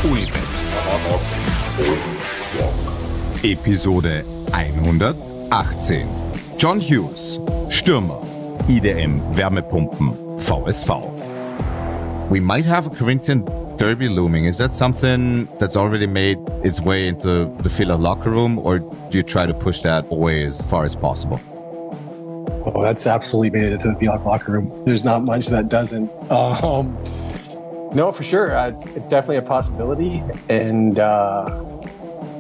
Unibet. Episode 118. John Hughes, Stürmer, IDM Wärmepumpen VSV. We might have a Corinthian derby looming. Is that something that's already made its way into the Villa locker room, or do you try to push that away as far as possible? Oh, that's absolutely made it into the Villa locker room. There's not much that doesn't. No, for sure. It's definitely a possibility. And,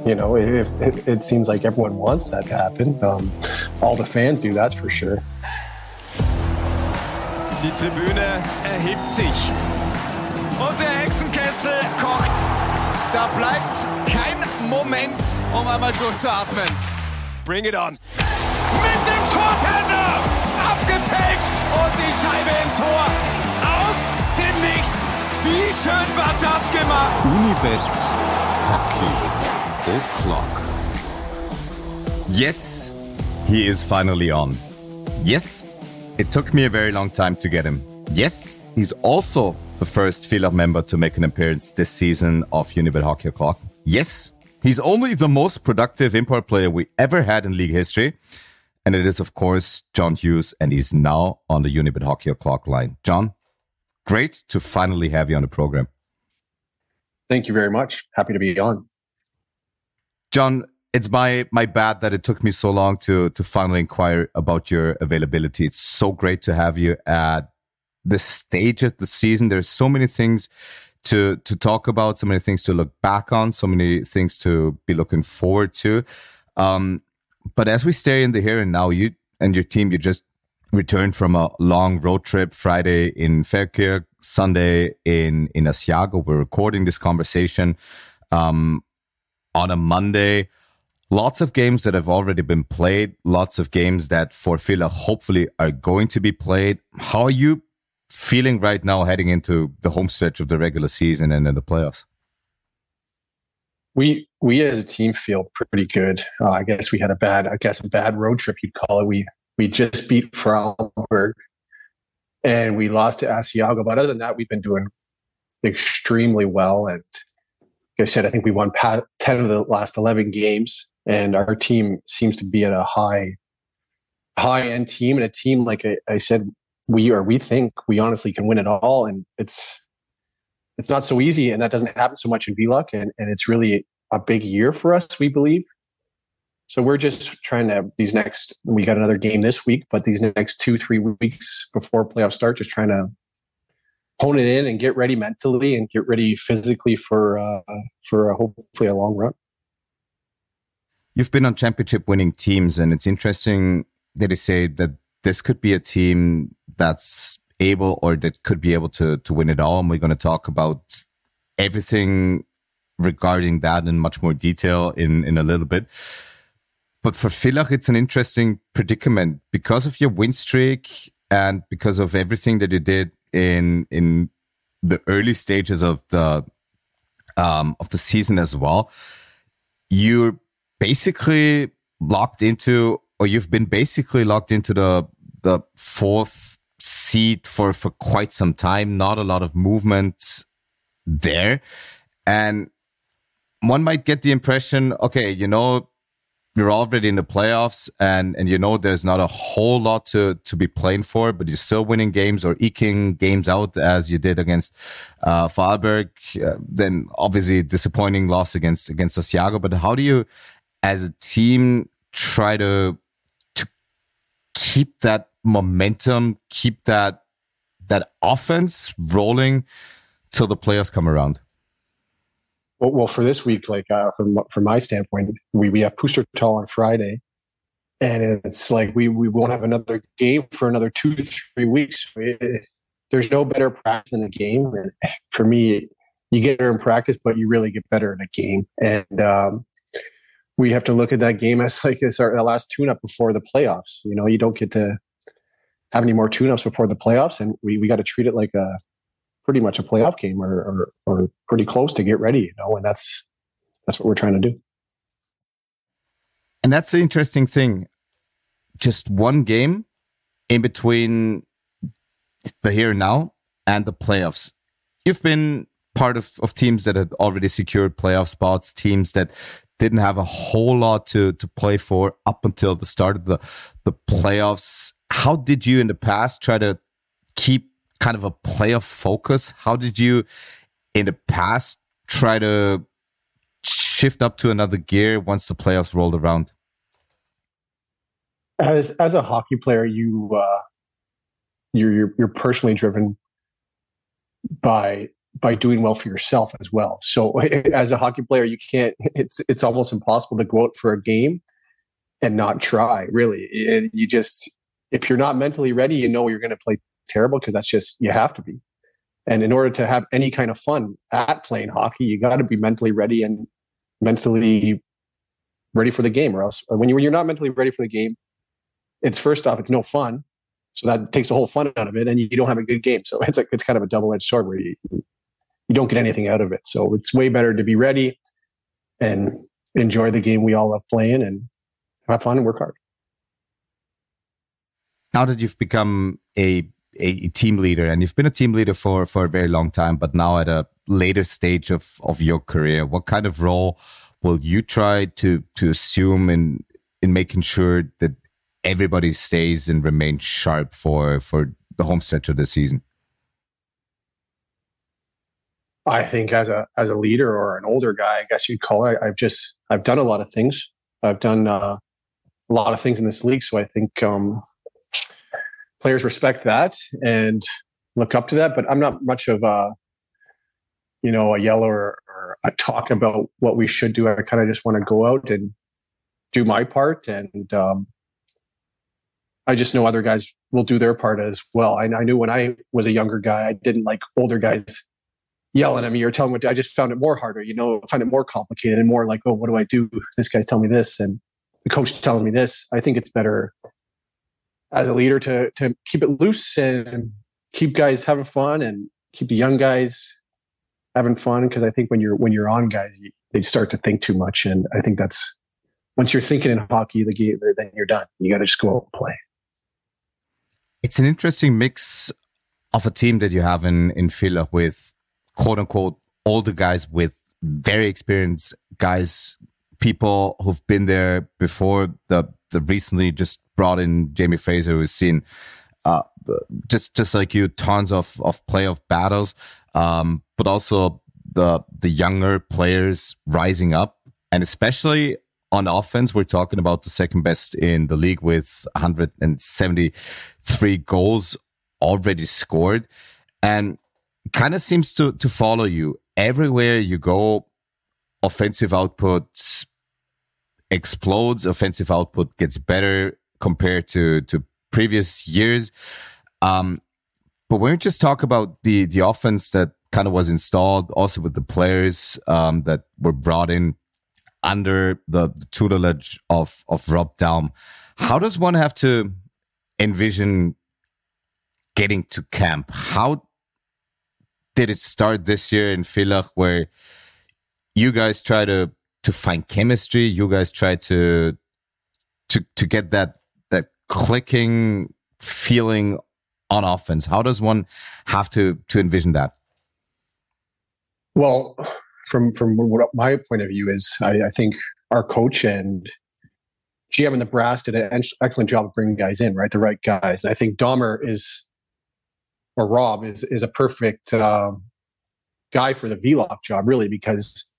it seems like everyone wants that to happen. All the fans do, that's for sure. Die Tribüne erhebt sich. Und der Hexenkessel kocht. Da bleibt kein Moment, um einmal durchzuatmen. Bring it on. Mit dem Tortender. Abgefälscht. Und die Scheibe im Tor. Aus dem Nichts. Wie schön war das gemacht. Unibet Hockey O'Clock. Yes, he is finally on. Yes, it took me a very long time to get him. Yes, he's also the first Villa member to make an appearance this season of Unibet Hockey O'Clock. Yes, he's only the most productive import player we ever had in league history. And it is, of course, John Hughes, and he's now on the Unibet Hockey O'Clock line. John, great to finally have you on the program. Thank you very much. Happy to be on. John, it's my bad that it took me so long to finally inquire about your availability. It's so great to have you at this stage of the season. There's so many things to talk about, so many things to look back on, so many things to be looking forward to. But as we stay in the here and now, you and your team, you just returned from a long road trip, Friday in Vertreter, Sunday in Asiago. We're recording this conversation on a Monday. Lots of games that have already been played, lots of games that for Villa hopefully are going to be played. How are you feeling right now heading into the home stretch of the regular season and in the playoffs? We as a team feel pretty good. I guess we had a bad road trip, you'd call it. We just beat Vorarlberg and we lost to Asiago. But other than that, we've been doing extremely well. And like I said, I think we won 10 of the last 11 games. And our team seems to be at a high-end team. And a team, like I said, we think we honestly can win it all. And it's not so easy. And that doesn't happen so much in VLUC. And it's really a big year for us, we believe. So we're just trying to, we got another game this week, but these next 2-3 weeks before playoffs start, just trying to hone it in and get ready mentally and get ready physically for hopefully a long run. You've been on championship winning teams, and it's interesting that you say that this could be a team that's able, or that could be able to win it all. And we're going to talk about everything regarding that in much more detail in a little bit. But for Villach, it's an interesting predicament because of your win streak and because of everything that you did in the early stages of the season as well. You're basically locked into, or you've been basically locked into the fourth seat for quite some time. Not a lot of movement there. And one might get the impression, okay, you're already in the playoffs and there's not a whole lot to be playing for, but you're still winning games or eking games out as you did against Vorarlberg. Then obviously disappointing loss against Asiago. But how do you, as a team, try to keep that momentum, keep that offense rolling till the playoffs come around? Well, for this week, from my standpoint, we have Pustertal on Friday, and it's like we won't have another game for another 2-3 weeks. There's no better practice in a game. And for me, you get better in practice, but you really get better in a game. And we have to look at that game as our last tune-up before the playoffs. You don't get to have any more tune-ups before the playoffs, and we got to treat it like pretty much a playoff game or pretty close to get ready, and that's what we're trying to do. And that's the interesting thing. Just one game in between the here and now and the playoffs. You've been part of teams that had already secured playoff spots, teams that didn't have a whole lot to play for up until the start of the playoffs. How did you in the past try to keep kind of a playoff focus? How did you in the past try to shift up to another gear once the playoffs rolled around? As a hockey player, you're personally driven by doing well for yourself as well. So as a hockey player, you can't, it's almost impossible to go out for a game and not try, really. You just, if you're not mentally ready, you know you're going to play terrible, because that's just, you have to be. And in order to have any kind of fun at playing hockey, you got to be mentally ready and mentally ready for the game, or else when you're not mentally ready for the game, it's first off, it's no fun. So that takes the whole fun out of it, and you don't have a good game. So it's kind of a double-edged sword where you don't get anything out of it. So it's way better to be ready and enjoy the game we all love playing and have fun and work hard. Now that you've become a team leader, and you've been a team leader for a very long time, but now at a later stage of your career, what kind of role will you try to assume in making sure that everybody stays and remains sharp for the home stretch of the season? I think as a leader or an older guy, I guess you'd call it, I've done a lot of things. I've done a lot of things in this league. So I think players respect that and look up to that. But I'm not much of a yeller or a talk about what we should do. I kind of just want to go out and do my part. And I just know other guys will do their part as well. I knew when I was a younger guy, I didn't like older guys yelling at me or telling me what to, I just found it more harder, find it more complicated and more like, oh, what do I do? This guy's telling me this and the coach is telling me this. I think it's better as a leader to keep it loose and keep guys having fun and keep the young guys having fun. Because I think when you're on guys, they start to think too much. And I think that's, once you're thinking in hockey, the game, then you're done. You got to just go out and play. It's an interesting mix of a team that you have in Villach with quote unquote older guys, with very experienced guys, people who've been there before. The recently just brought in Jamie Fraser, who's seen just like you, tons of playoff battles, but also the younger players rising up, and especially on offense, we're talking about the second best in the league with 173 goals already scored, and kind of seems to follow you everywhere you go. Offensive output explodes. Offensive output gets better compared to previous years. But when we just talk about the offense that kind of was installed, also with the players that were brought in under the tutelage of Rob Daum, how does one have to envision getting to camp? How did it start this year in Villach, where you guys try to find chemistry, you guys try to get that clicking feeling on offense? How does one have to envision that? Well, from what my point of view is, I think our coach and GM and the brass did an excellent job of bringing guys in, right? The right guys. And I think Rob is a perfect guy for the Villach job, really, because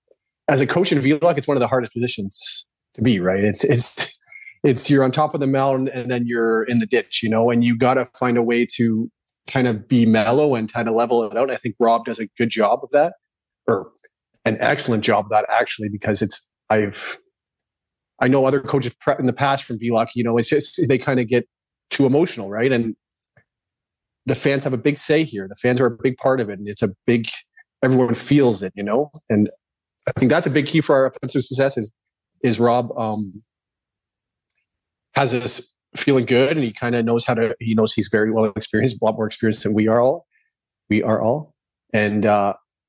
as a coach in Villach, it's one of the hardest positions to be, right? It's you're on top of the mountain and then you're in the ditch, and you got to find a way to kind of be mellow and kind of level it out. And I think Rob does a good job of that, or an excellent job of that, actually, because I know other coaches in the past from Villach, it's just, they kind of get too emotional, right? And the fans have a big say here. The fans are a big part of it. And everyone feels it, and I think that's a big key for our offensive success is Rob has us feeling good, and he kind of knows he knows he's very well experienced, a lot more experienced than we are all, and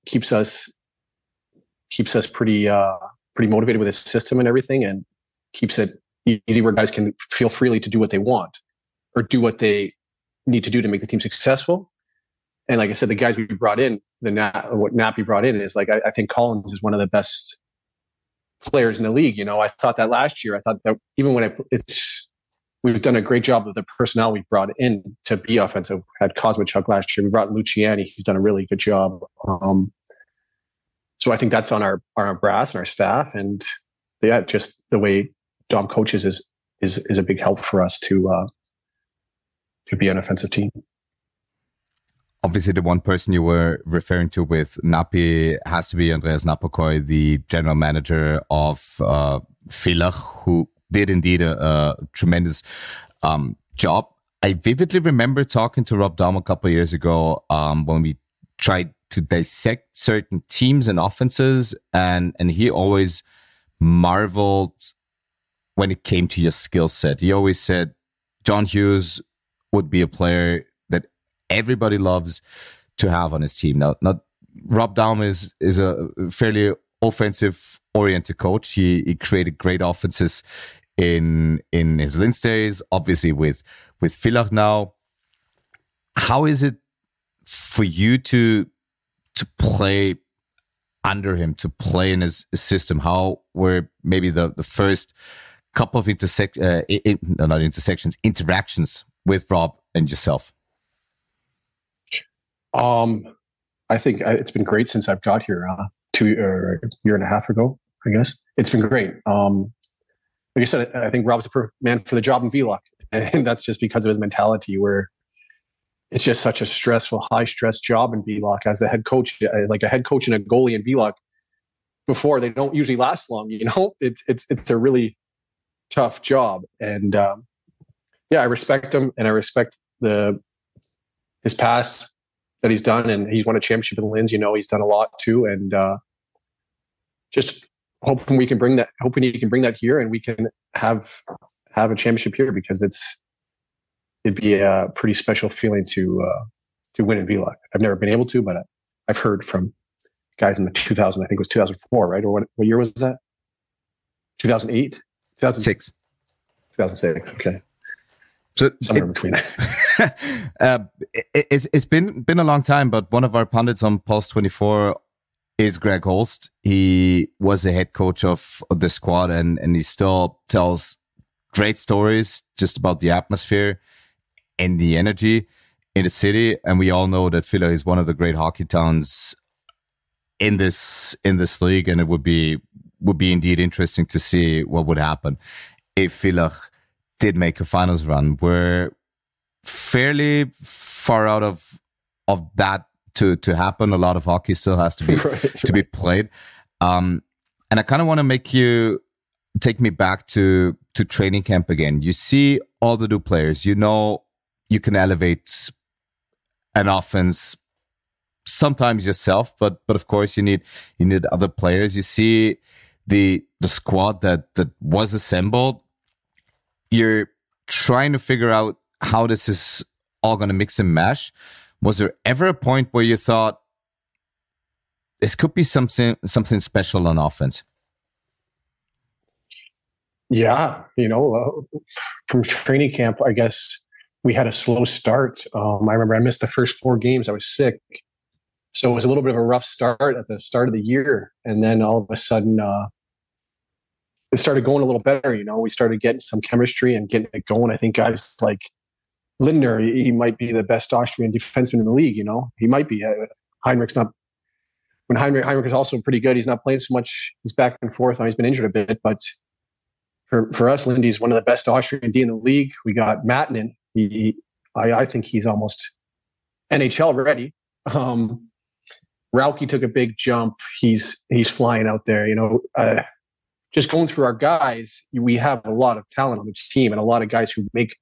keeps us pretty motivated with his system and everything, and keeps it easy where guys can feel freely to do what they want or do what they need to do to make the team successful. And like I said, the guys we brought in, what Nappy brought in is like, I think Collins is one of the best players in the league. I thought that last year. I thought that even when we've done a great job of the personnel we brought in to be offensive. We had Kosmachuk last year. We brought Luciani. He's done a really good job. So I think that's on our brass and our staff. And yeah, just the way Dom coaches is a big help for us to be an offensive team. Obviously, the one person you were referring to with Napi has to be Andreas Napokoy, the general manager of Villach, who did indeed a tremendous job. I vividly remember talking to Rob Daum a couple of years ago when we tried to dissect certain teams and offenses, and he always marveled when it came to your skill set. He always said John Hughes would be a player that everybody loves to have on his team. Now, Rob Daum is a fairly offensive-oriented coach. He created great offenses in his Linz days, obviously with Villach now. How is it for you to play under him, to play in his system? How were maybe the first couple of interactions with Rob and yourself? I think it's been great since I've got here a year and a half ago, I guess. It's been great. Like I said, I think Rob's the perfect man for the job in Villach. And that's just because of his mentality, where it's just such a stressful, high-stress job in Villach as the head coach. Like a head coach and a goalie in Villach, before, they don't usually last long. It's a really tough job. And I respect him, and I respect his past that he's done, and he's won a championship in Linz. He's done a lot too, and just hoping he can bring that here, and we can have a championship here, because it'd be a pretty special feeling to win in Villach. I've never been able to, but I've heard from guys in the 2000, I think it was 2004, right? Or what year was that? 2008? 2006. 2006, okay. So somewhere between that. It's been a long time, but one of our pundits on Pulse 24 is Greg Holst. He was the head coach of the squad, and he still tells great stories just about the atmosphere and the energy in the city. And we all know that Villach is one of the great hockey towns in this league, and it would be indeed interesting to see what would happen if Villach did make a finals run. We're fairly far out of that to happen. A lot of hockey still has to be to be played. And I kind of want to make you take me back to training camp again. You see all the new players. You can elevate an offense sometimes yourself, but of course you need other players. You see the squad that was assembled. You're trying to figure out how this is all going to mix and mash. Was there ever a point where you thought this could be something special on offense? Yeah, from training camp, I guess we had a slow start. I remember I missed the first 4 games. I was sick. So it was a little bit of a rough start at the start of the year. And then all of a sudden, it started going a little better. We started getting some chemistry and getting it going. I think guys like Lindner, he might be the best Austrian defenseman in the league. He might be. Heinrich's not. When Heinrich is also pretty good. He's not playing so much. He's back and forth. He's been injured a bit, but for us, Lindy's one of the best Austrian D in the league. We got Mattinen. I think he's almost NHL ready. Rauki took a big jump. He's flying out there. Just going through our guys, we have a lot of talent on the team, and a lot of guys who make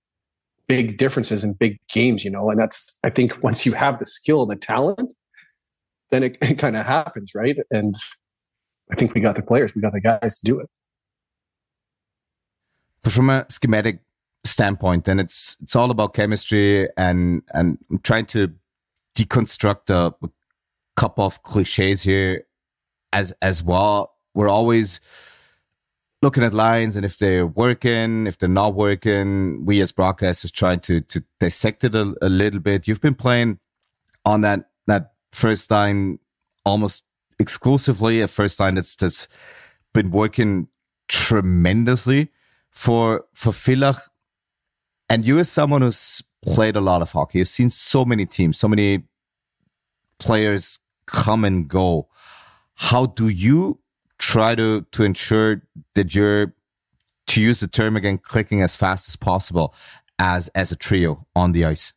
big differences in big games. And that's, I think, once you have the skill and the talent, then it kind of happens, right? And I think we got the players, we got the guys to do it. But from a schematic standpoint, then it's all about chemistry and trying to deconstruct a couple of cliches here as well. We're always looking at lines, and if they're working, if they're not working, we as broadcasters trying to dissect it a little bit. You've been playing on that first line almost exclusively, a first line that's been working tremendously for Villach. And you, as someone who's played a lot of hockey, you've seen so many teams, so many players come and go. How do you try to ensure that you're, to use the term again, clicking as fast as possible as a trio on the ice?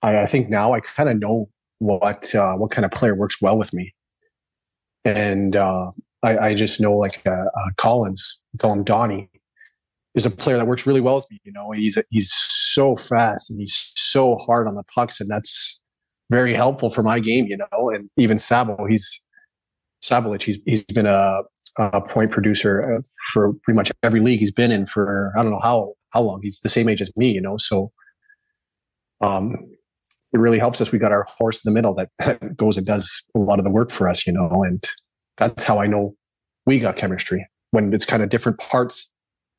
I think now I kind of know what kind of player works well with me, and I just know like Collins, we call him Donnie, is a player that works really well with me. You know, he's so fast and he's so hard on the pucks, and that's very helpful for my game. You know, and even Sabelich, he's been a point producer for pretty much every league he's been in for I don't know how long. He's the same age as me. You know, so. It really helps us. We got our horse in the middle that goes and does a lot of the work for us, you know, and that's how I know we got chemistry. When it's kind of different parts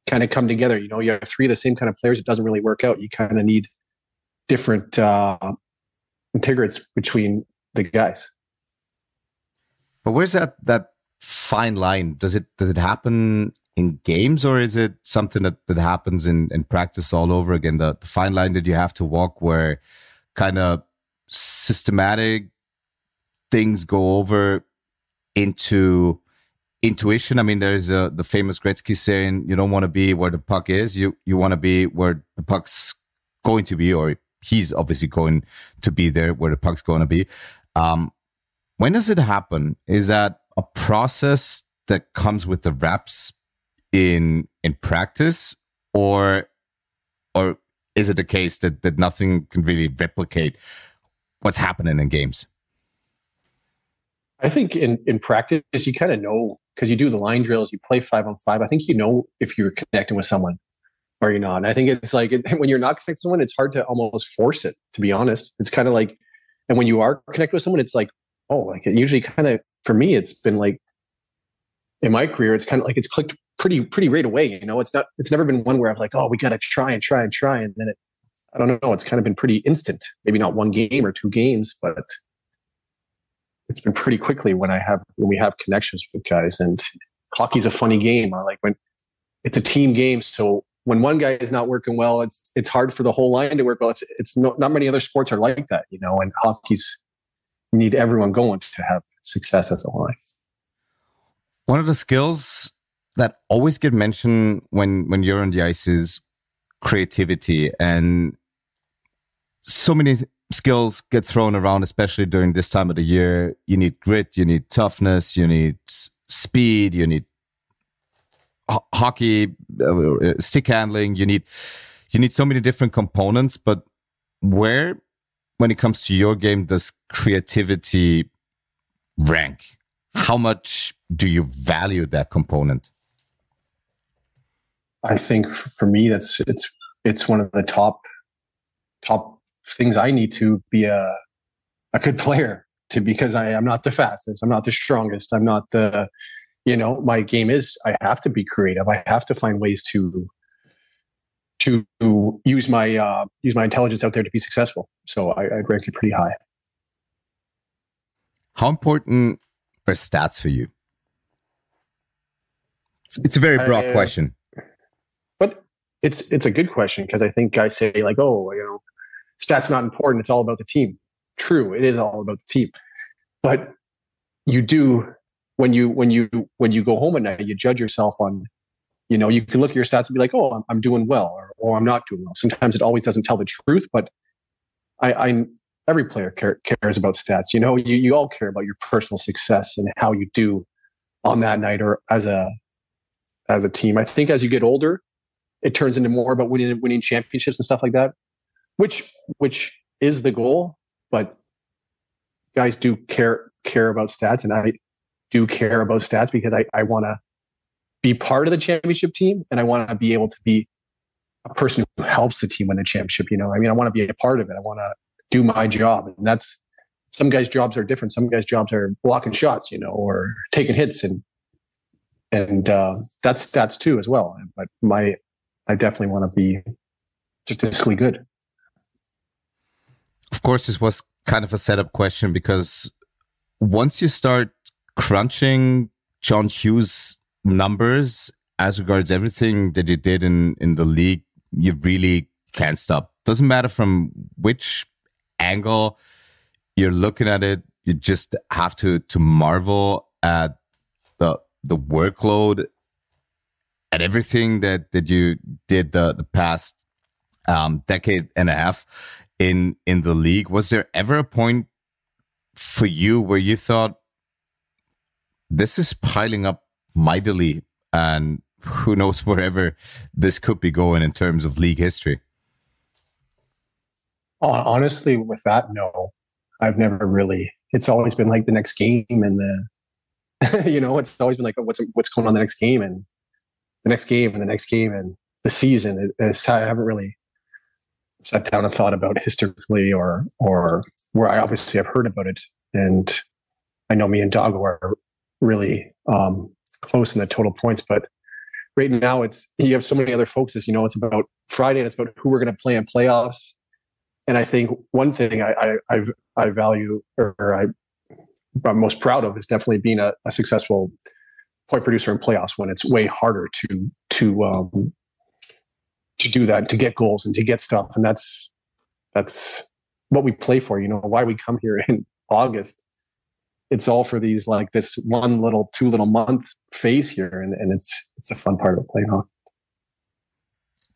kind of come together, you know, you have three of the same kind of players, it doesn't really work out. You kind of need different integrants between the guys. But where's that fine line? Does it happen in games, or is it something that happens in practice all over again? The fine line that you have to walk where kind of systematic things go over into intuition. I mean, there's the famous Gretzky saying, you don't want to be where the puck is. You want to be where the puck's going to be, or he's obviously going to be there where the puck's going to be. When does it happen? Is that a process that comes with the reps in practice, or is it the case that nothing can really replicate what's happening in games? I think in practice you kind of know, because you do the line drills, you play 5-on-5. I think you know if you're connecting with someone or you're not. And I think it's like when you're not connecting with someone, it's hard to almost force it, to be honest. It's kind of like, and when you are connected with someone, it's like, oh, like it usually kind of, for me, it's been like, in my career, it's kind of like it's clicked pretty right away. You know, it's never been one where I'm like, oh, we got to try. And then I don't know. It's kind of been pretty instant, maybe not one game or two games, but it's been pretty quickly when we have connections with guys. And hockey's a funny game. Or like when it's a team game. So when one guy is not working well, it's hard for the whole line to work well. It's not many other sports are like that, you know, and hockey's, you need everyone going to have success as a line. One of the skills that always get mentioned when you're on the ice is creativity, and so many skills get thrown around, especially during this time of the year. You need grit, you need toughness, you need speed, you need hockey, stick handling. You need so many different components. But where, when it comes to your game, does creativity rank? How much do you value that component? I think for me, it's one of the top things I need to be a good player, because I'm not the fastest, I'm not the strongest, I'm not the, you know, my game is, I have to be creative. I have to find ways to use my intelligence out there to be successful. So I'd rank it pretty high. How important are stats for you? It's a very broad question. But it's a good question, because I think guys say like, oh, you know, stats not important. It's all about the team. True, it is all about the team. But you do, when you go home at night, you judge yourself on, you know, you can look at your stats and be like, oh, I'm doing well, or I'm not doing well. Sometimes it always doesn't tell the truth, but every player cares about stats. You know, you all care about your personal success and how you do on that night or as a team. I think as you get older, it turns into more about winning championships and stuff like that, which is the goal. But guys do care about stats, and I do care about stats because I want to be part of the championship team, and I want to be able to be a person who helps the team win the championship. You know, I mean, I want to be a part of it. I want to do my job, and that's, some guys' jobs are different. Some guys' jobs are blocking shots, you know, or taking hits, and that's stats too as well. But I definitely want to be statistically good. Of course, this was kind of a setup question because once you start crunching John Hughes numbers as regards everything that you did in the league, you really can't stop. Doesn't matter from which angle you're looking at it, you just have to marvel at the workload, at everything that you did the past decade and a half in the league. Was there ever a point for you where you thought, this is piling up mightily and who knows wherever this could be going in terms of league history? Honestly, with that, no. I've never really. It's always been like the next game and the, it's always been like what's going on the next game and the next game and the next game and the season. I haven't really sat down and thought about it historically or where I obviously have heard about it. And I know me and Doggo are really close in the total points, but right now you have so many other focuses. It's about Friday and it's about who we're going to play in playoffs. And I think one thing I value or I'm most proud of is definitely being a successful point producer in playoffs when it's way harder to do that, to get goals and to get stuff. And that's what we play for. Why we come here in August. It's all for these like this 2 little month phase here, and it's a fun part of playing hockey.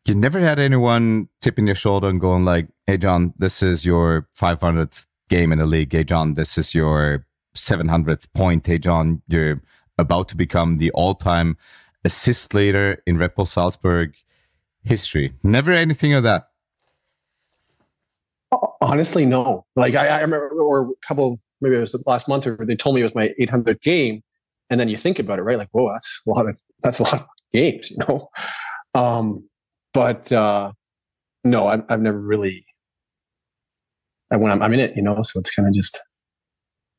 You never had anyone tipping your shoulder and going like, "Hey John, this is your 500th game in the league. Hey John, this is your 700th point. Hey John, you're about to become the all-time assist leader in Red Bull Salzburg history." Never anything of that. Honestly, no. Like I remember, or a couple, maybe it was last month, or they told me it was my 800th game, and then you think about it, right? Like, whoa, that's a lot of games, But no, I've never really. When I'm in it, so it's kind of just,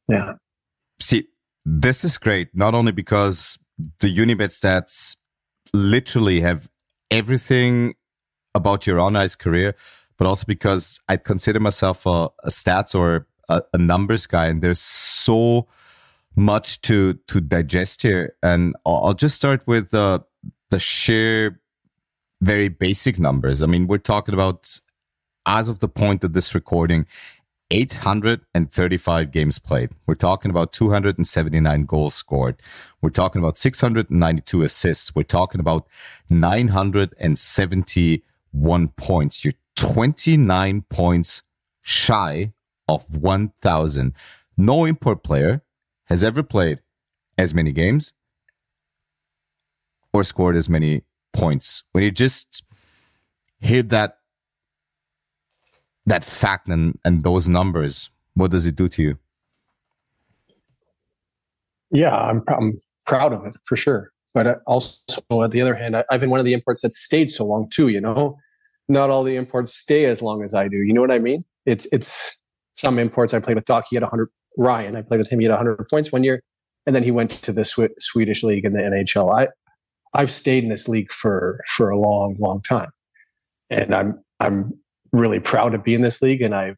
yeah. See, this is great, not only because the Unibet stats literally have everything about your on-ice career, but also because I consider myself a stats or a numbers guy, and there's so much to digest here. And I'll just start with the sheer, very basic numbers. I mean, we're talking about, as of the point of this recording, 835 games played. We're talking about 279 goals scored. We're talking about 692 assists. We're talking about 971 points. You're 29 points shy of 1,000. No import player has ever played as many games or scored as many points. When you just hear that fact and those numbers, what does it do to you? Yeah, I'm proud of it for sure. But also, at the other hand, I've been one of the imports that stayed so long too. Not all the imports stay as long as I do. You know what I mean? It's some imports. I played with Doc. He had 100. Ryan, I played with him. He had 100 points one year, and then he went to the Swedish league and the NHL. I've stayed in this league for a long, long time, and I'm really proud to be in this league, and I'm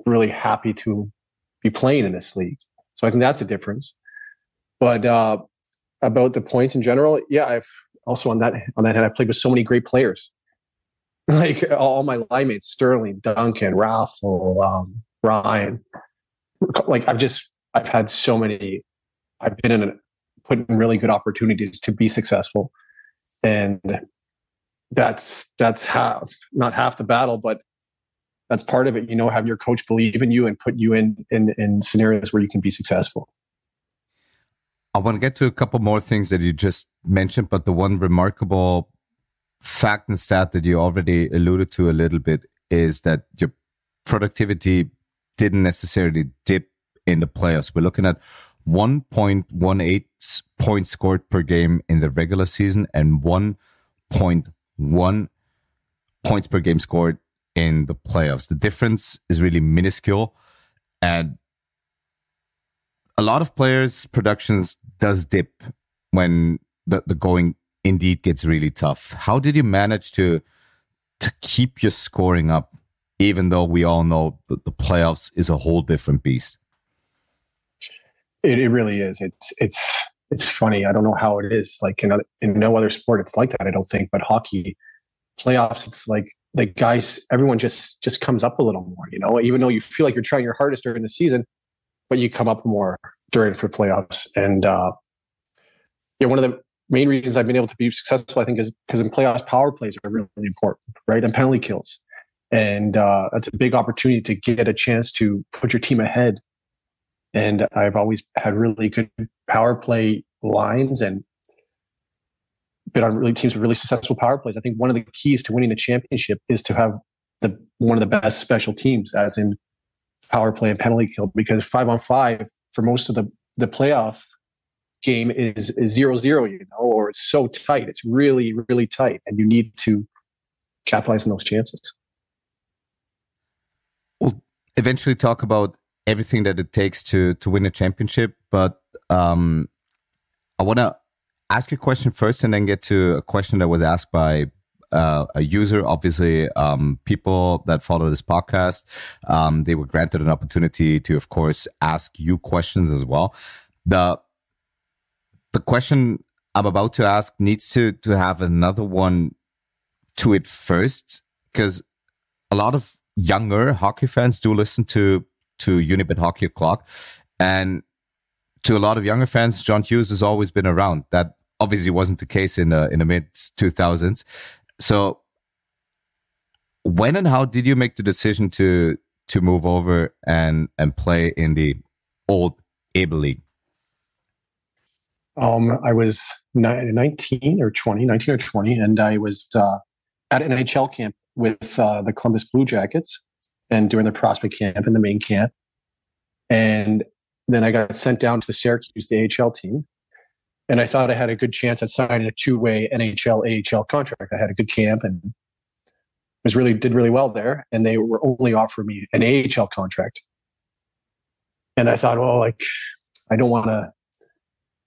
really happy to be playing in this league. So I think that's a difference. But about the points in general, yeah, I've also on that hand, I played with so many great players, like all my line mates: Sterling, Duncan, Raffle, Ryan. Like I've had so many. I've been put in really good opportunities to be successful, and that's not half the battle, but that's part of it. Have your coach believe in you and put you in scenarios where you can be successful. I want to get to a couple more things that you just mentioned, but the one remarkable fact and stat that you already alluded to a little bit is that your productivity didn't necessarily dip in the playoffs. We're looking at 1.18 points scored per game in the regular season and 1.1 points per game scored in the playoffs. The difference is really minuscule, and a lot of players' productions does dip when the going indeed gets really tough. How did you manage to keep your scoring up even though we all know that the playoffs is a whole different beast. It really is. It's funny. I don't know how it is. Like in no other sport, it's like that, I don't think. But hockey playoffs, it's like the guys, everyone just comes up a little more, you know, even though you feel like you're trying your hardest during the season, but you come up more during for playoffs. And one of the main reasons I've been able to be successful, I think, is because in playoffs, power plays are really important, right? And penalty kills. And that's a big opportunity to get a chance to put your team ahead. And I've always had really good power play lines and been on teams with really successful power plays. I think one of the keys to winning the championship is to have one of the best special teams, as in power play and penalty kill, because 5-on-5 for most of the playoff game is 0-0, you know, or it's so tight. It's really, really tight, and you need to capitalize on those chances. We'll eventually talk about everything that it takes to win a championship, but I want to ask you a question first and then get to a question that was asked by a user. Obviously, people that follow this podcast, they were granted an opportunity to, of course, ask you questions as well. The question I'm about to ask needs to have another one to it first, because a lot of younger hockey fans do listen to Unibet Hockey O'Clock, and to a lot of younger fans, John Hughes has always been around. That obviously wasn't the case in the mid 2000s. So, when and how did you make the decision to move over and play in the old Able League? I was 19 or 20, and I was at an NHL camp with the Columbus Blue Jackets, and during the prospect camp and the main camp. And then I got sent down to Syracuse, the AHL team. And I thought I had a good chance at signing a two-way NHL-AHL contract. I had a good camp and did really well there. And they were only offering me an AHL contract. And I thought, well, like, I don't want to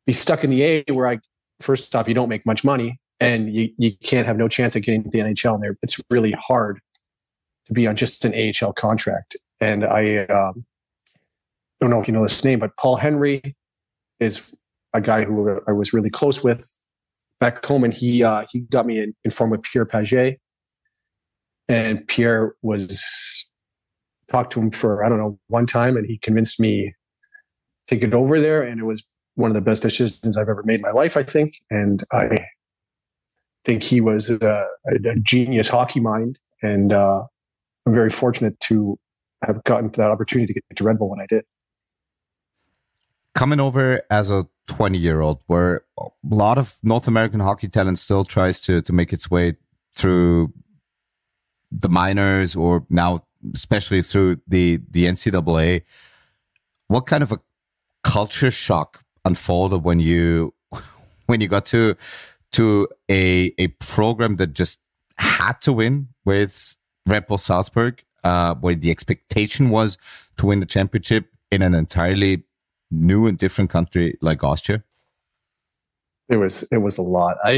be stuck in the A where first off, you don't make much money and you can't have no chance of getting to the NHL. And it's really hard to be on just an AHL contract. And I don't know if you know this name, but Paul Henry is a guy who I was really close with back home, and he got me informed with Pierre Paget. And Pierre talked to him for, I don't know, one time, and he convinced me to get over there. And it was one of the best decisions I've ever made in my life, I think. And I think he was a genius hockey mind, and I'm very fortunate to have gotten that opportunity to get to Red Bull when I did. Coming over as a 20-year-old, where a lot of North American hockey talent still tries to make its way through the minors, or now especially through the NCAA, what kind of a culture shock unfolded when you got to a program that just had to win with Red Bull Salzburg, where the expectation was to win the championship in an entirely new and different country like Austria? It was a lot. I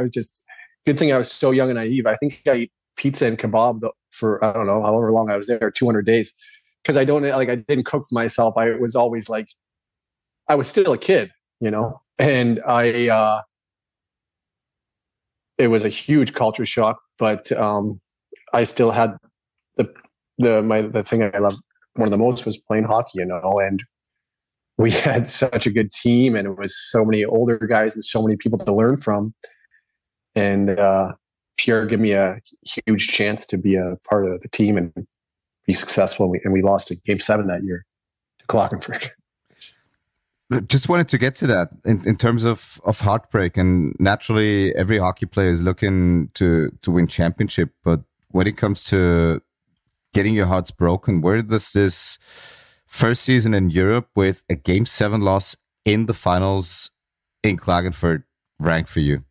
was just, good thing I was so young and naive. I think I ate pizza and kebab for, I don't know, however long I was there, 200 days. Because I didn't cook for myself. I was always like, I was still a kid, you know, and it was a huge culture shock, but I still had the thing I loved one of the most was playing hockey, you know, and we had such a good team, and it was so many older guys and so many people to learn from. And Pierre gave me a huge chance to be a part of the team and be successful. And we lost in Game 7 that year to Clockenford. Just wanted to get to that in terms of heartbreak. And naturally, every hockey player is looking to win championship. But when it comes to getting your hearts broken, where does this first season in Europe with a Game 7 loss in the finals in Klagenfurt rank for you?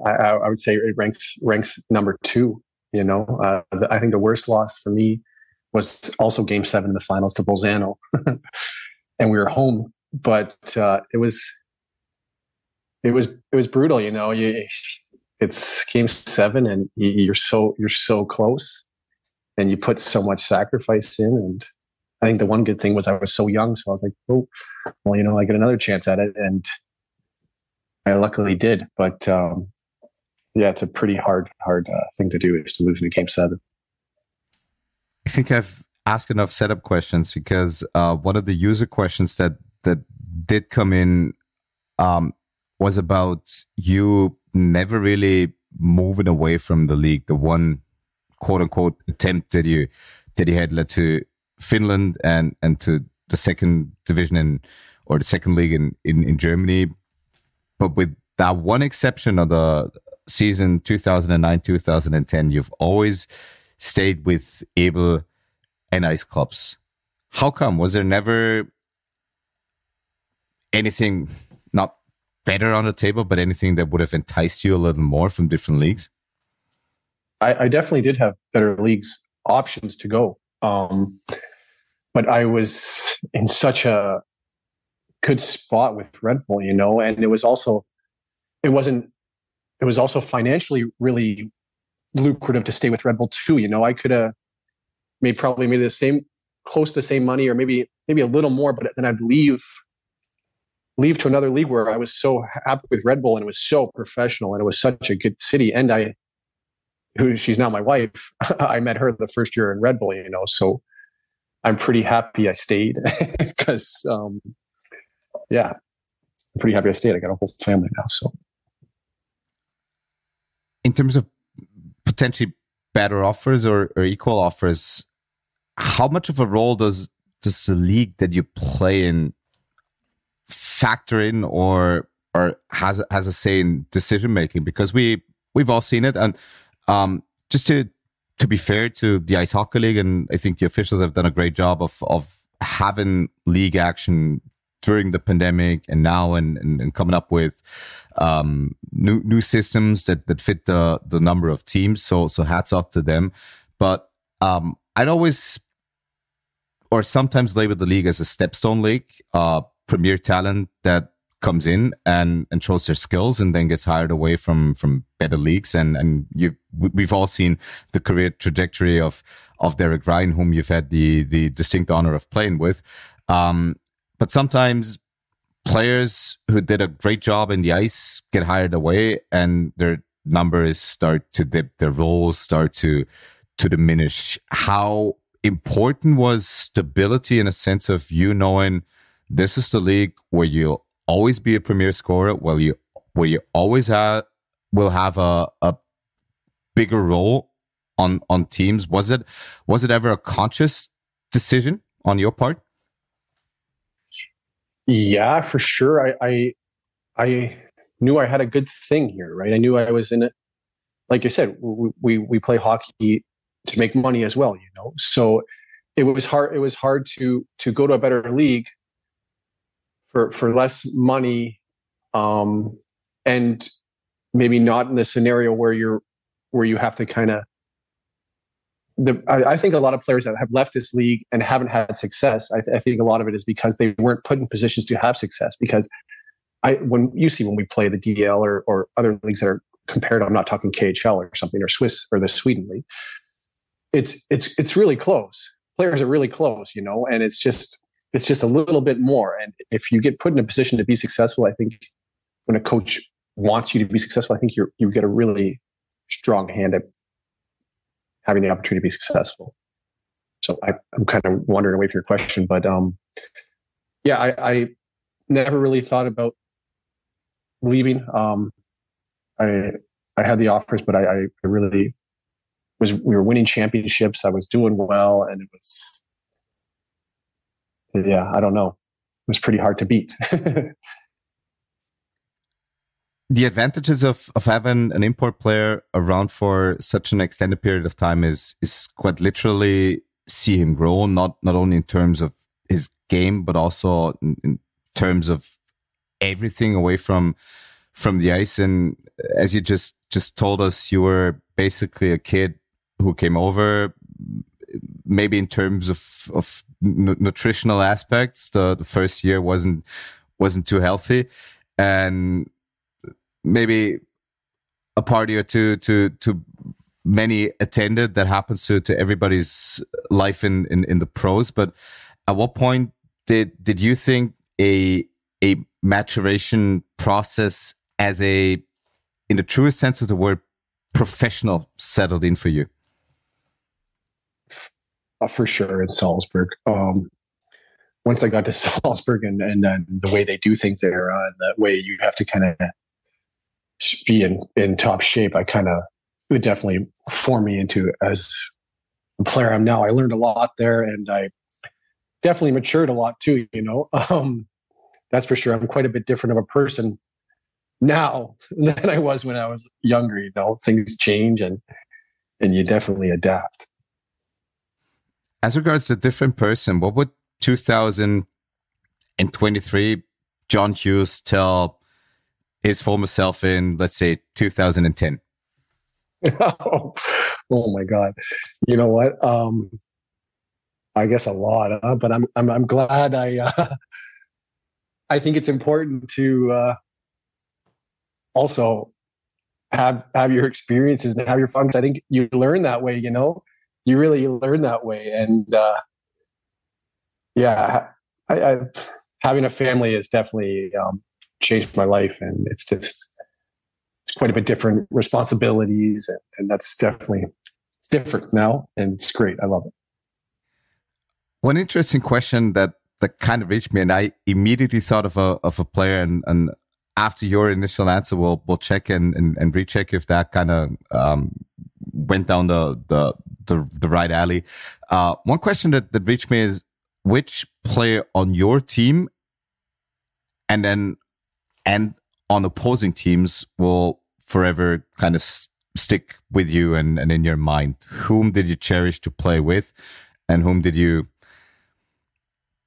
I would say it ranks number 2. You know, I think the worst loss for me was also Game 7 in the finals to Bolzano, and we were home. But it was brutal. You know, it's game 7 and you're so close and you put so much sacrifice in. And I think the one good thing was I was so young. So I was like, oh, well, I get another chance at it. And I luckily did. But it's a pretty hard thing to do, is to lose in game 7. I think I've asked enough setup questions, because one of the user questions that did come in was about you never really moving away from the league. The one quote unquote attempt that you had led to Finland and to the second division or the second league in Germany. But with that one exception of the season 2009-2010, you've always stayed with able and ice clubs. How come? Was there never anything, not better on the table, but anything that would have enticed you a little more from different leagues? I definitely did have better leagues options to go. But I was in such a good spot with Red Bull, and it was also financially really lucrative to stay with Red Bull too. I could have probably made close to the same money, or maybe a little more, but then I'd leave to another league where I was so happy with Red Bull, and it was so professional, and it was such a good city. And she's now my wife. I met her the first year in Red Bull, so I'm pretty happy I stayed because, I'm pretty happy I stayed. I got a whole family now. So in terms of potentially better offers or equal offers, how much of a role does the league that you play in factor in or has a say in decision making? Because we've all seen it, and just to be fair to the Ice Hockey League, and I think the officials have done a great job of having league action during the pandemic and now and coming up with new systems that fit the number of teams. So hats off to them. But I'd always or sometimes label the league as a stepstone league, premier talent that comes in and shows their skills and then gets hired away from better leagues. And we've all seen the career trajectory of Derek Ryan, whom you've had the distinct honor of playing with. But sometimes players who did a great job in the ice get hired away and their numbers start to dip, their roles start to diminish. How important was stability in a sense of you knowing this is the league where you'll always be a premier scorer, where you always will have a bigger role on teams? Was it ever a conscious decision on your part? Yeah, for sure. I knew I had a good thing here, right? I knew I was in it. Like you said, we play hockey to make money as well, So it was hard. It was hard to go to a better league for less money, and maybe not in the scenario where you have to kind of. I think a lot of players that have left this league and haven't had success, I think a lot of it is because they weren't put in positions to have success. Because when we play the DL or other leagues that are compared, I'm not talking KHL or something, or Swiss or the Sweden league. It's really close. Players are really close, and it's just a little bit more. And if you get put in a position to be successful, I think when a coach wants you to be successful, I think you get a really strong hand at having the opportunity to be successful. So I'm kind of wandering away from your question, but I never really thought about leaving. I had the offers, but I really we were winning championships. I was doing well, and it was, I don't know. It was pretty hard to beat. The advantages of having an import player around for such an extended period of time is quite literally see him grow, not only in terms of his game, but also in terms of everything away from the ice. And as you just told us, you were basically a kid who came over, maybe in terms of nutritional aspects, the first year wasn't too healthy, and maybe a party or two to many attended. That happens to everybody's life in the pros. But at what point did you think a maturation process as in the truest sense of the word, professional settled in for you? For sure in Salzburg. Once I got to Salzburg and the way they do things there, and the way you have to kind of be in top shape, it would definitely form me into as the player I'm now. I learned a lot there, and I definitely matured a lot too, that's for sure. I'm quite a bit different of a person now than I was when I was younger. Things change and you definitely adapt. As regards to different person, what would 2023 John Hughes tell his former self in, let's say, 2010? Oh my God! You know what? I guess a lot, but I'm glad. I think it's important to also have your experiences and have your fun. I think you learn that way. You really learn that way, and having a family has definitely changed my life, and it's quite a bit different responsibilities, and that's definitely different now, and it's great. I love it. One interesting question that kind of reached me, and I immediately thought of a player, and after your initial answer, we'll check and recheck if that kind of went down the right alley. One question that reached me is, which player on your team and on opposing teams will forever kind of stick with you and in your mind? Whom did you cherish to play with, and whom did you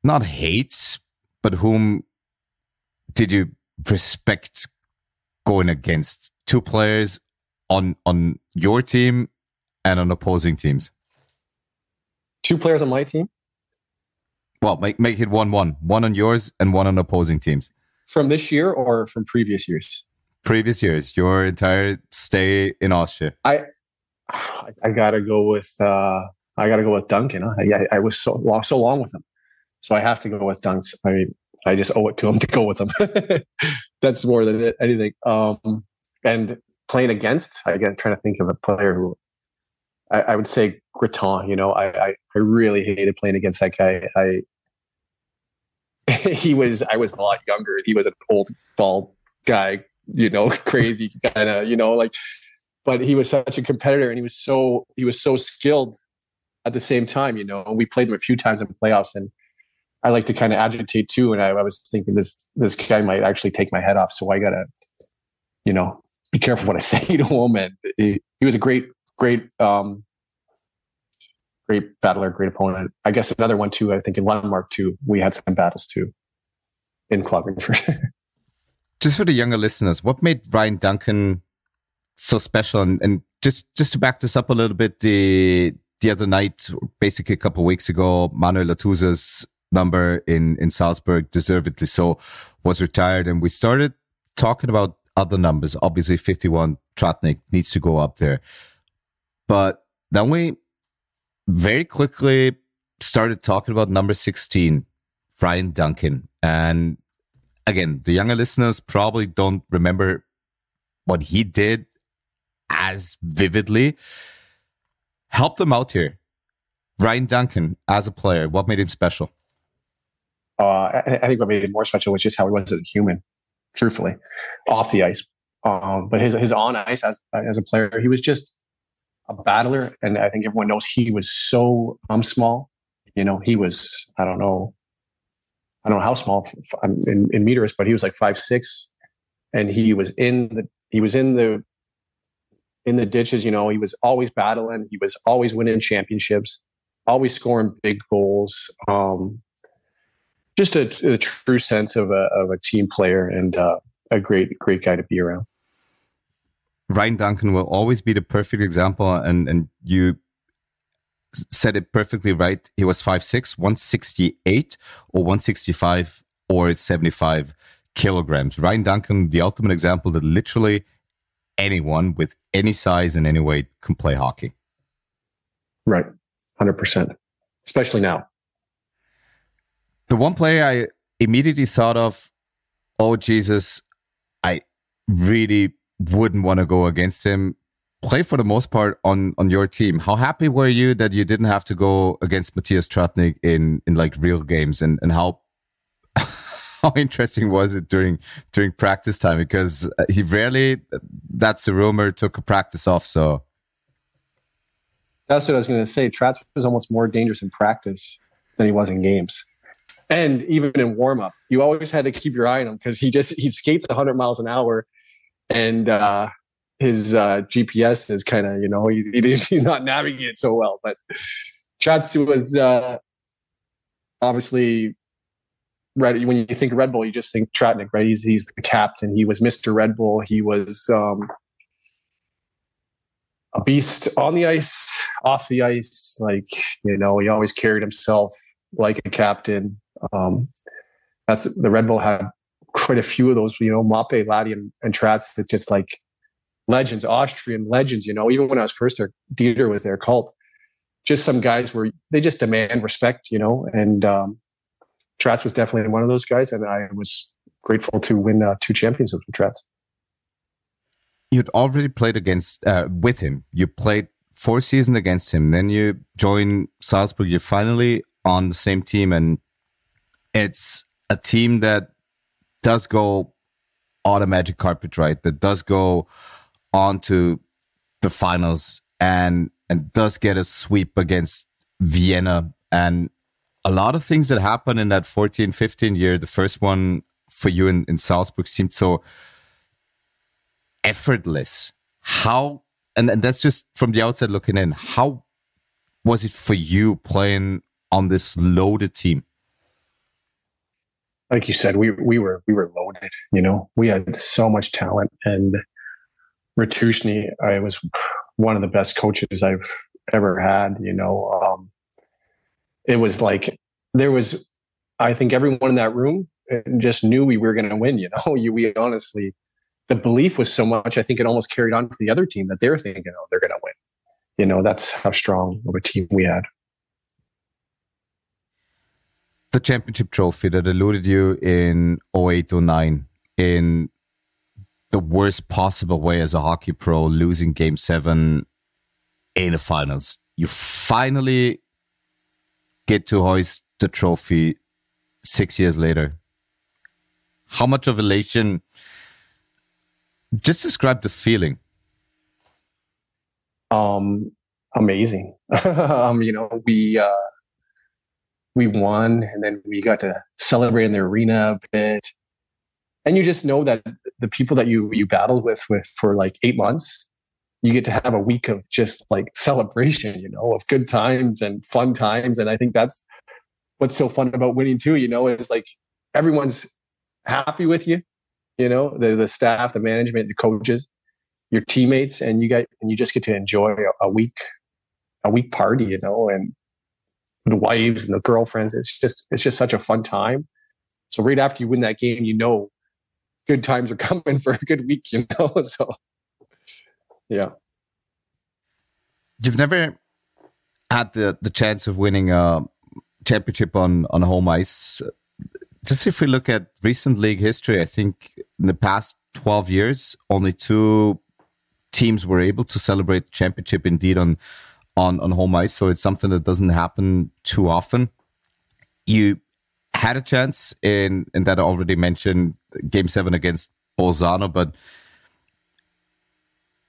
not hate, but whom did you respect going against? Two players on your team and on opposing teams. Two players on my team? Well, make it 1-1. One on yours and one on opposing teams. From this year or from previous years? Previous years, your entire stay in Austria. I gotta go with Duncan. I was so long with him, so I have to go with Duncan. I mean, I just owe it to him to go with him. That's more than anything. And playing against, again, trying to think of a player who I would say Greton. I really hated playing against that guy. I was a lot younger. He was an old bald guy, crazy kind of, but he was such a competitor, and he was so skilled at the same time. We played him a few times in playoffs, and I like to kind of agitate too. And I was thinking this guy might actually take my head off. So I gotta, be careful what I say to him. And he was a great battler, great opponent. I guess another one too. I think in Landmark too, we had some battles too in Klagenfurt. Just for the younger listeners, what made Ryan Duncan so special? And just to back this up a little bit, the other night, basically a couple of weeks ago, Manuel Latuza's number in Salzburg, deservedly so, was retired, and we started talking about other numbers. Obviously, 51 Tratnik needs to go up there, but then we very quickly started talking about number 16, Ryan Duncan. And again, the younger listeners probably don't remember what he did as vividly. Help them out here. Ryan Duncan, as a player, what made him special? I think what made him more special was just how he was as a human, truthfully, off the ice. But his on ice as a player, he was just a battler. And I think everyone knows he was so small. He was, I don't know how small in meters, but he was like 5'6", and he was in the ditches. He was always battling. He was always winning championships, always scoring big goals. Just a true sense of a team player, and a great guy to be around. Ryan Duncan will always be the perfect example, and you said it perfectly right. He was 5'6", 168 or 165 or 75 kilograms. Ryan Duncan, the ultimate example that literally anyone with any size and any weight can play hockey. Right. 100%. Especially now. The one player I immediately thought of, oh, Jesus, I really wouldn't want to go against him. Play for the most part on your team. How happy were you that you didn't have to go against Matthias Tratnik in like real games, and how interesting was it during practice time? Because he rarely, that's the rumor, took a practice off. So that's what I was going to say. Trats was almost more dangerous in practice than he was in games. And even in warm-up, you always had to keep your eye on him because he skates 100 miles an hour, and his GPS is kind of, he's not navigating it so well. But Trats was obviously, Red. When you think of Red Bull, you just think Tratnik, right? He's the captain. He was Mr. Red Bull. He was a beast on the ice, off the ice. Like, he always carried himself like a captain. That's the Red Bull had quite a few of those, Mape, Laddie, and Trats. It's just like legends, Austrian legends, even when I was first there, Dieter was there, Cult. Just some guys where they just demand respect, and Trats was definitely one of those guys, and I was grateful to win 2 championships with Trats. You'd already played with him. You played 4 seasons against him. Then you joined Salzburg. You're finally on the same team, and it's a team that does go on a magic carpet, right? That does go on to the finals and does get a sweep against Vienna. And a lot of things that happened in that 14-15 year, the first one for you in Salzburg, seemed so effortless. How, and that's just from the outside looking in, how was it for you playing on this loaded team? Like you said, we were loaded. We had so much talent, and Ratushny, I was one of the best coaches I've ever had. It was like I think everyone in that room just knew we were going to win. We honestly, the belief was so much. I think it almost carried on to the other team that they were thinking, oh, they're going to win. That's how strong of a team we had. The championship trophy that eluded you in 08-09 in the worst possible way as a hockey pro, losing Game 7 in the finals. You finally get to hoist the trophy 6 years later. How much of elation? Just describe the feeling. Amazing. We won, and then we got to celebrate in the arena a bit. And you just know that the people that you battled with for like 8 months, you get to have a week of just like celebration, of good times and fun times. And I think that's what's so fun about winning too, it's like everyone's happy with you, the staff, the management, the coaches, your teammates, and you just get to enjoy a week party, and the wives and the girlfriends. It's just such a fun time. So right after you win that game, good times are coming for a good week, So, yeah. You've never had the chance of winning a championship on home ice. Just if we look at recent league history, I think in the past 12 years, only 2 teams were able to celebrate the championship indeed on home ice. So it's something that doesn't happen too often. You had a chance in that I already mentioned, Game 7 against Bolzano, but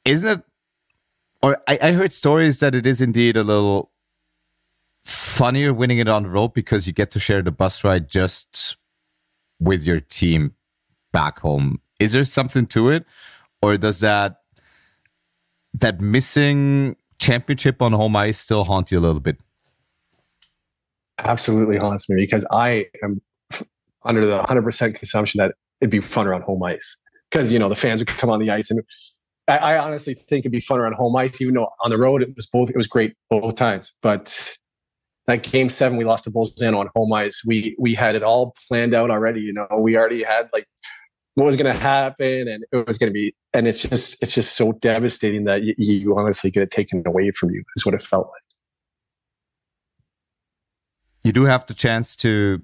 isn't it, or I heard stories that it is indeed a little funnier winning it on the road because you get to share the bus ride just with your team back home. Is there something to it, or does that missing championship on home ice still haunt you a little bit? Absolutely haunts me, because I am under the 100% assumption that it'd be funner on home ice, because the fans would come on the ice, and I honestly think it'd be funner on home ice, even though on the road it was great both times. But that Game 7 we lost to Bolzano on home ice, we had it all planned out already. We already had like what was going to happen, and it was going to be, and it's just so devastating that you honestly get it taken away from you, is what it felt like. You do have the chance to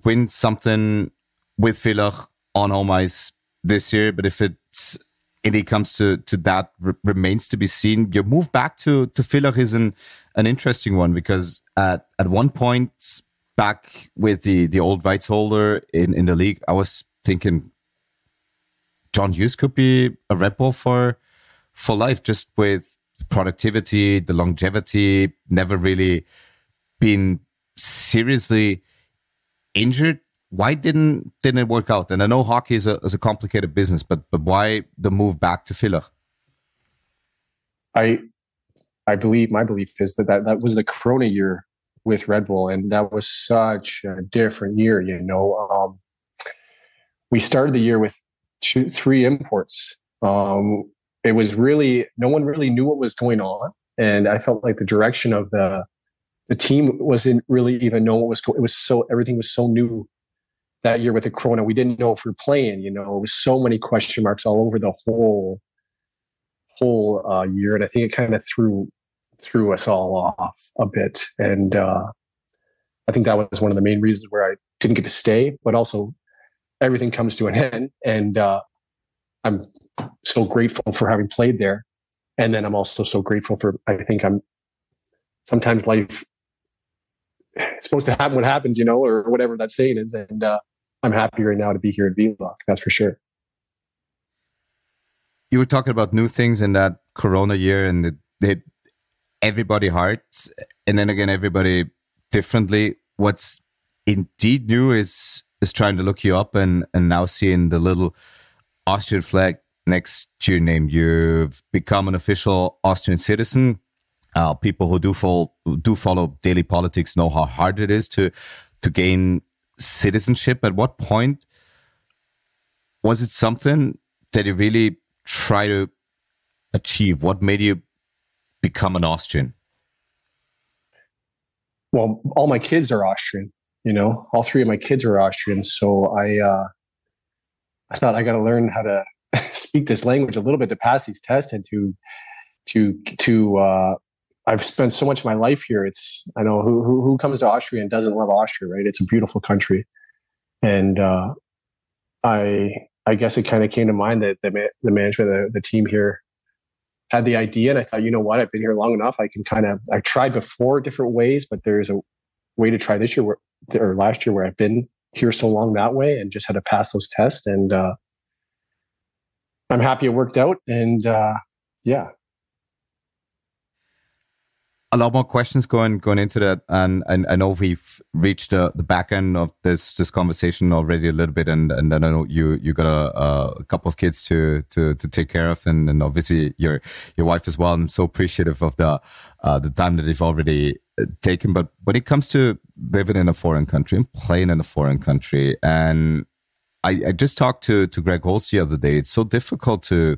win something with Villach on home ice this year, but if it comes to that, remains to be seen. Your move back to Villach is an interesting one, because at one point back with the old rights holder in the league, I was thinking John Hughes could be a Red Bull for life, just with productivity, the longevity, never really been seriously injured. Why didn't it work out? And I know hockey is a complicated business, but why the move back to Villach? I believe, my belief is that was the Corona year with Red Bull, and that was such a different year. We started the year with 3 imports. It was really, no one really knew what was going on, and I felt like the direction of the team wasn't really even know what was going. It was everything was so new that year with the Corona. We didn't know if we were playing. It was so many question marks all over the whole year, and I think it kind of threw us all off a bit. And I think that was one of the main reasons where I didn't get to stay, but also everything comes to an end. And I'm so grateful for having played there. And then I'm also so grateful for, I think sometimes life, it's supposed to happen what happens, or whatever that saying is. And I'm happy right now to be here at Villach, that's for sure. You were talking about new things in that Corona year, and it hit everybody hard, and then again everybody differently. What's indeed new is trying to look you up and now seeing the little Austrian flag next to your name. You've become an official Austrian citizen. People who do follow daily politics know how hard it is to gain citizenship. At what point was it something that you really try to achieve? What made you become an Austrian? Well, all my kids are Austrian, all 3 of my kids are Austrian. So I thought I got to learn how to speak this language a little bit to pass these tests, and to I've spent so much of my life here. I know who comes to Austria and doesn't love Austria, right? It's a beautiful country. And I guess it kind of came to mind that the management of the team here had the idea, and I thought, you know what, I've been here long enough. I've tried before different ways, but there's a way to try this year or last year where I've been here so long that way and just had to pass those tests. And I'm happy it worked out. And yeah. A lot more questions going into that, and I know we've reached the back end of this conversation already a little bit, and I know you got a couple of kids to take care of, and obviously your wife as well. I'm so appreciative of the time that you've already taken. But when it comes to living in a foreign country and playing in a foreign country, and I just talked to Greg Holtz the other day. It's so difficult to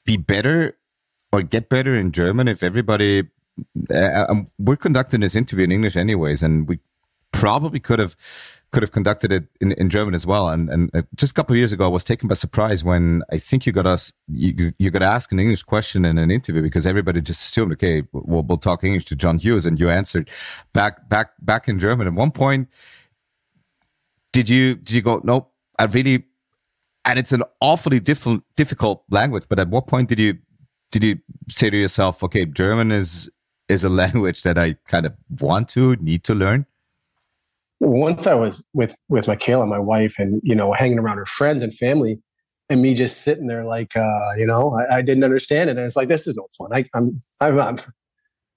be better or get better in German if everybody... we're conducting this interview in English anyways, and we probably could have conducted it in German as well. And just a couple of years ago, I was taken by surprise when I think you got to ask an English question in an interview, because everybody just assumed, okay, we'll talk English to John Hughes, and you answered back in German. At one point, did you go, nope, I really... And it's an awfully difficult language, but at what point did you say to yourself, okay, German is a language that I kind of need to learn? Once I was with Michaela, my wife, and, hanging around her friends and family, and me just sitting there like, I didn't understand it. And it's like, this is no fun. I'm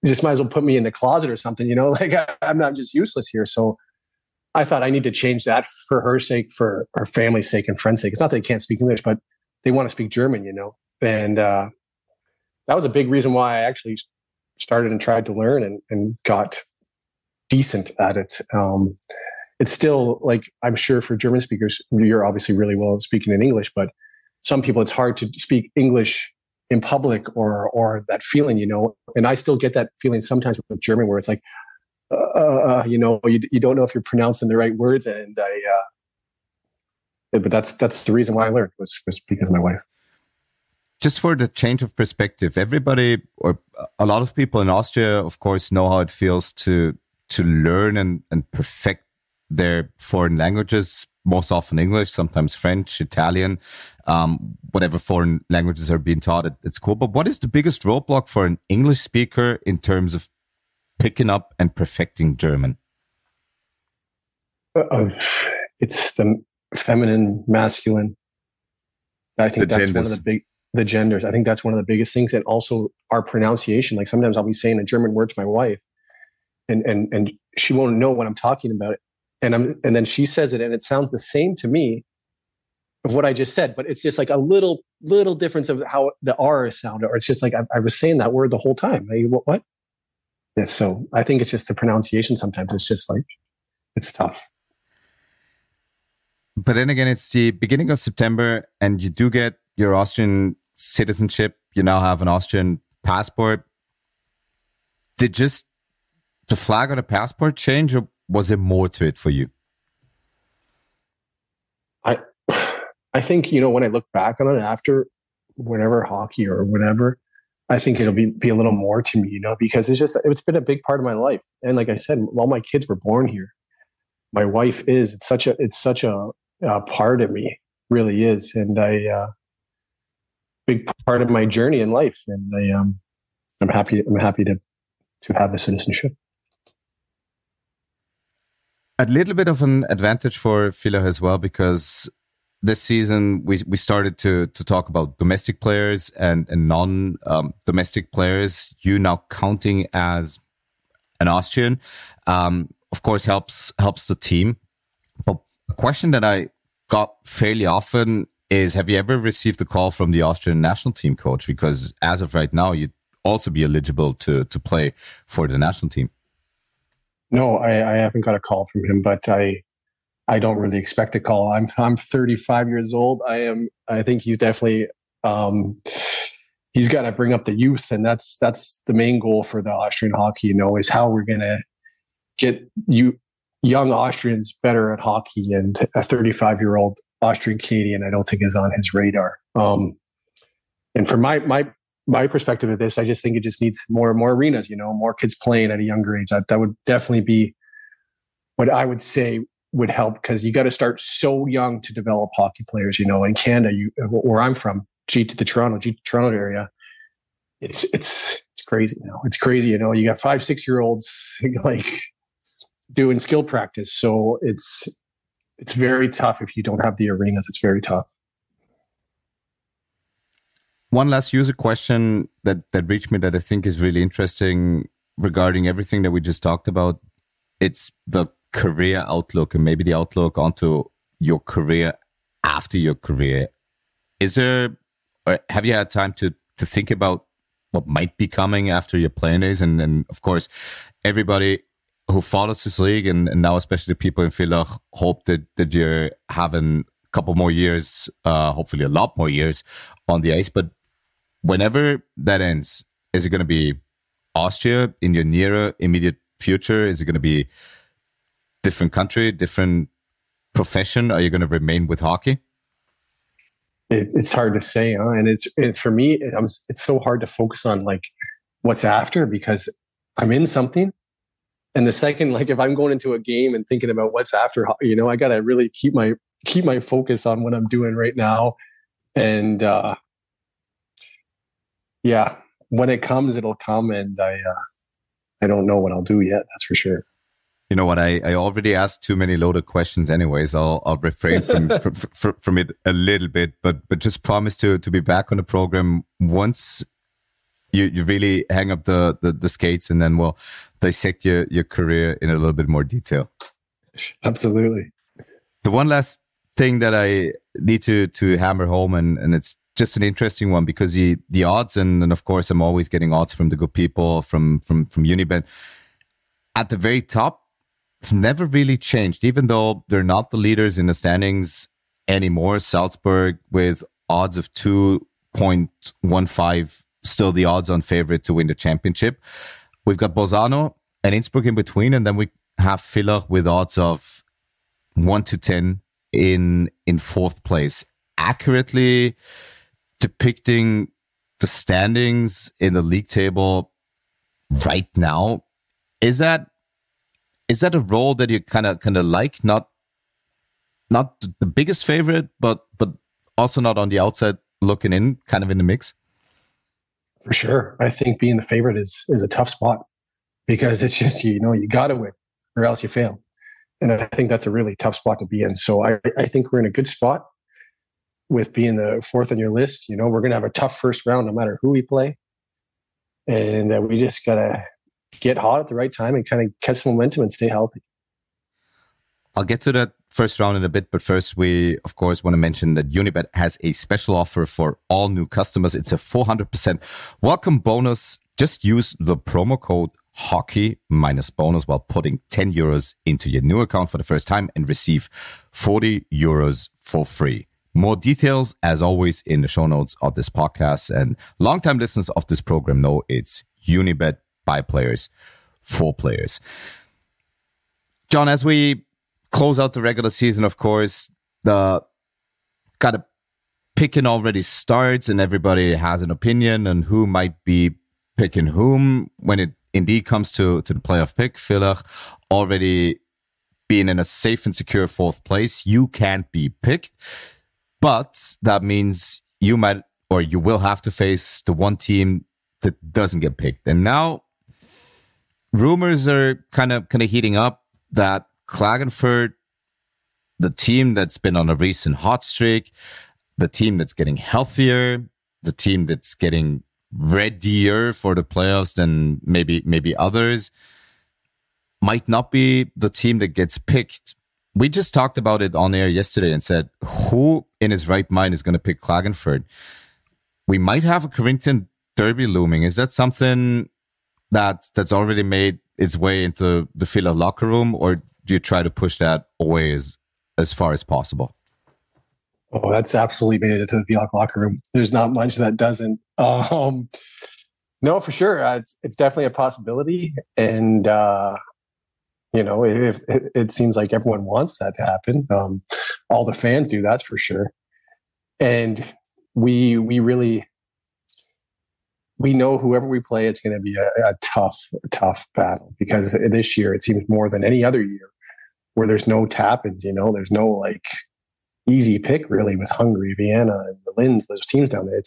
just might as well put me in the closet or something, like I'm not just useless here. So I thought I need to change that for her sake, for her family's sake and friends' sake. It's not that they can't speak English, but they want to speak German, and, that was a big reason why I actually started and tried to learn and got decent at it. It's still, like, I'm sure for German speakers, you're obviously really well at speaking in English, but some people, it's hard to speak English in public or that feeling, and I still get that feeling sometimes with German where it's like, you don't know if you're pronouncing the right words. And But that's the reason why I learned was because of my wife. Just for the change of perspective, everybody or a lot of people in Austria, of course, know how it feels to learn and perfect their foreign languages, most often English, sometimes French, Italian, whatever foreign languages are being taught at school. But what is the biggest roadblock for an English speaker in terms of picking up and perfecting German? It's the feminine, masculine. I think that's one of the genders. I think that's one of the biggest things. And also our pronunciation. Like sometimes I'll be saying a German word to my wife and she won't know what I'm talking about. And then she says it and it sounds the same to me of what I just said, but it's just like a little difference of how the R sounded, or it's just like I was saying that word the whole time. Like, what? Yeah, so I think it's just the pronunciation. Sometimes it's just like, it's tough. But then again, it's the beginning of September and you do get your Austrian citizenship. You now have an Austrian passport. Did just the flag on the passport change, or was there more to it for you? I think, when I look back on it after whatever hockey or whatever, I think it'll be a little more to me, because it's been a big part of my life. And like I said, all my kids were born here. My wife is, it's such a part of me, really is. And big part of my journey in life. And I'm happy to have the citizenship. A little bit of an advantage for Villach as well, because this season we started to talk about domestic players and non-domestic players. You now counting as an Austrian, of course, helps the team. But a question that I got fairly often is, have you ever received a call from the Austrian national team coach? Because as of right now, you'd also be eligible to play for the national team. No, I haven't got a call from him, but I don't really expect a call. I'm 35 years old. I think he's definitely he's got to bring up the youth, and that's the main goal for the Austrian hockey. Is how we're going to get young Austrians better at hockey. And a 35-year-old Austrian Canadian, I don't think is on his radar. And from my perspective of this, I just think it just needs more and more arenas, more kids playing at a younger age. That would definitely be what I would say would help, because you got to start so young to develop hockey players. In Canada, where I'm from, the Toronto area, it's crazy now. It's crazy. You got 5-6-year-olds like doing skill practice. So it's very tough if you don't have the arenas. It's very tough. One last user question that reached me that I think is really interesting regarding everything that we just talked about. It's the career outlook and maybe the outlook onto your career after your career. Have you had time to think about what might be coming after your playing days? And of course, everybody who follows this league and now especially people in Villach hope that you're having a couple more years, hopefully a lot more years on the ice. But whenever that ends, is it going to be Austria in your nearer, immediate future? Is it going to be different country, different profession? Are you going to remain with hockey? It's hard to say, huh? And it's for me, it's so hard to focus on like what's after, because I'm in something. And the second, like if I'm going into a game and thinking about what's after, I got to really keep my focus on what I'm doing right now. And yeah, when it comes, it'll come. And I don't know what I'll do yet. That's for sure. You know what? I already asked too many loaded questions anyways. I'll refrain from it a little bit, but just promise to be back on the program once you really hang up the skates, and then we'll dissect your career in a little bit more detail. Absolutely. The one last thing that I need to hammer home, and it's just an interesting one, because the odds, and of course I'm always getting odds from the good people from Unibet. At the very top, it's never really changed, even though they're not the leaders in the standings anymore. Salzburg with odds of 2.15, still the odds-on favorite to win the championship. We've got Bolzano and Innsbruck in between, and then we have Villach with odds of 1-10 in fourth place, accurately depicting the standings in the league table right now. Is that a role that you kind of like? Not the biggest favorite, but also not on the outside looking in, kind of in the mix? For sure. I think being the favorite is a tough spot because it's just, you got to win or else you fail. And I think that's a really tough spot to be in. So I think we're in a good spot with being the fourth on your list. We're going to have a tough first round no matter who we play. And we just got to get hot at the right time and kind of catch some momentum and stay healthy. I'll get to that first round in a bit, but first we, of course, want to mention that Unibet has a special offer for all new customers. It's a 400% welcome bonus. Just use the promo code hockey minus bonus while putting 10 euros into your new account for the first time and receive 40 euros for free. More details, as always, in the show notes of this podcast. And longtime listeners of this program know it's Unibet by players, for players. John, as we close out the regular season, of course, the kind of picking already starts and everybody has an opinion on who might be picking whom. When it indeed comes to the playoff pick, Villach already being in a safe and secure fourth place, you can't be picked. But that means you might, or you will have to face the one team that doesn't get picked. And now rumors are kind of heating up that Klagenfurt, the team that's been on a recent hot streak, the team that's getting healthier, the team that's getting readier for the playoffs than maybe others, might not be the team that gets picked. We just talked about it on air yesterday and said, who in his right mind is going to pick Klagenfurt? We might have a Corinthian derby looming. Is that something that's already made its way into the Villach locker room, or do you try to push that away as far as possible? Oh, that's absolutely made it into the Villach locker room. There's not much that doesn't. No, for sure. It's definitely a possibility. And, if it seems like everyone wants that to happen. All the fans do, that's for sure. And we know whoever we play, it's going to be a tough battle, because this year it seems more than any other year where there's no tap-ins, there's no easy pick really with Hungary, Vienna, and the Linz, those teams down there.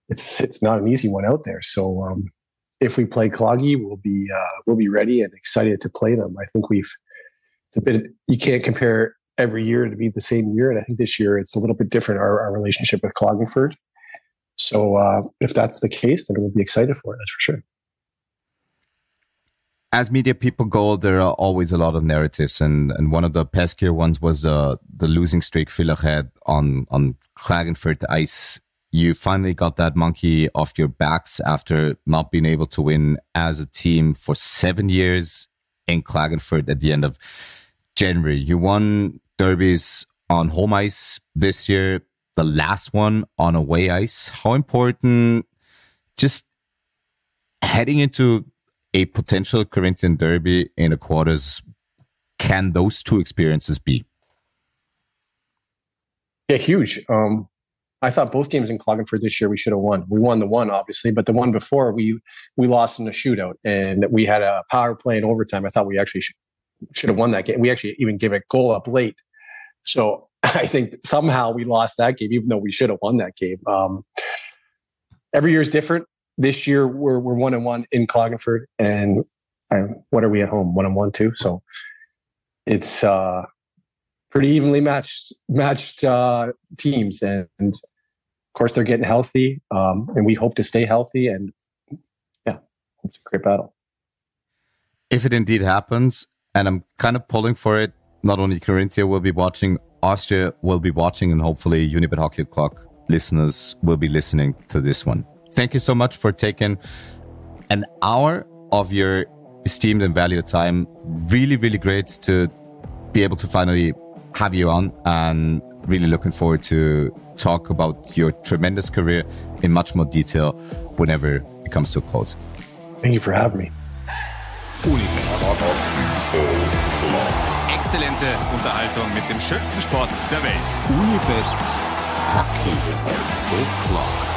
It's not an easy one out there. So if we play Klagi, we'll be ready and excited to play them. I think you can't compare every year to be the same year, and I think this year it's a little bit different, our relationship with Klagenfurt. So if that's the case, then we'll be excited for it, that's for sure. As media people go, there are always a lot of narratives, and one of the peskier ones was the losing streak Villach had on Klagenfurt ice. You finally got that monkey off your backs after not being able to win as a team for 7 years in Klagenfurt at the end of January. You won derbies on home ice this year, the last one on away ice. How important, just heading into a potential Corinthian derby in the quarters, can those two experiences be? Yeah, huge. I thought both games in Klagenfurt this year we should have won. We won the one, obviously, but the one before we lost in a shootout, and we had a power play in overtime. I thought we actually should have won that game. We actually even gave a goal up late. So I think somehow we lost that game, even though we should have won that game. Every year is different. This year we're 1-1 in Klagenfurt, and what are we at home? 1-1 too. So it's pretty evenly matched teams, and of course they're getting healthy, and we hope to stay healthy. And yeah, it's a great battle. If it indeed happens, and I'm kind of pulling for it, not only Corinthia will be watching, Austria will be watching, and hopefully Unibet Hockey Clock listeners will be listening to this one. Thank you so much for taking an hour of your esteemed and valued time. Really, really great to be able to finally have you on, and really looking forward to talk about your tremendous career in much more detail whenever it comes to a close. Thank you for having me. Unibet. exzellente Unterhaltung mit dem schönsten Sport der Welt. Unibet, Hockey, klar.